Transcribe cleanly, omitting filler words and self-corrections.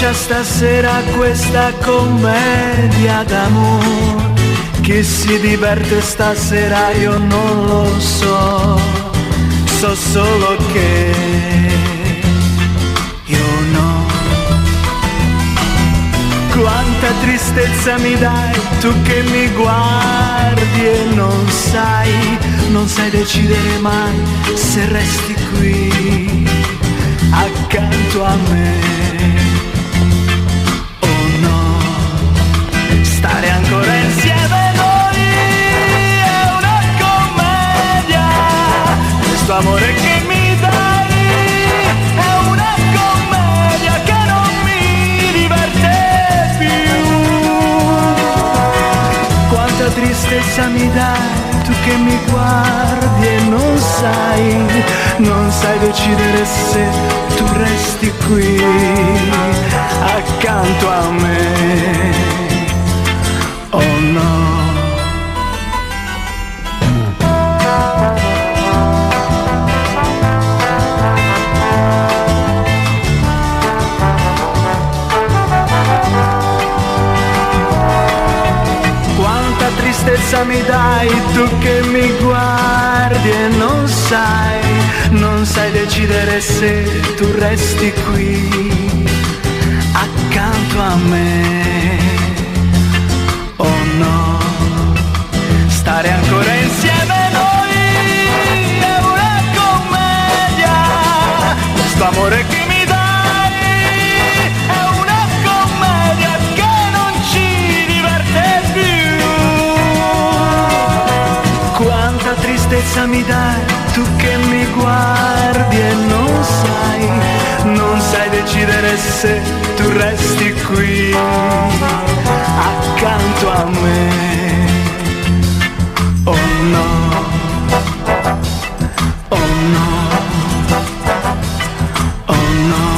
comincia stasera questa commedia d'amore? Chi si diverte stasera io non lo so, so solo che io no. Quanta tristezza mi dai tu che mi guardi e non sai decidere mai se resti qui accanto a me. Stare ancora insieme noi è una commedia, questo amore che mi dai è una commedia che non mi diverte più. Quanta tristezza mi dai tu che mi guardi e non sai decidere se tu resti qui accanto a me. Oh no. Quanta tristezza mi dai tu che mi guardi e non sai decidere se tu resti qui accanto a me. Oh no, stare ancora insieme noi è una commedia, questo amore che mi dai è una commedia che non ci diverte più. Quanta tristezza mi dai tu che mi guardi e non sai decidere se tu resti qui accanto a me. Oh no, oh no, oh no.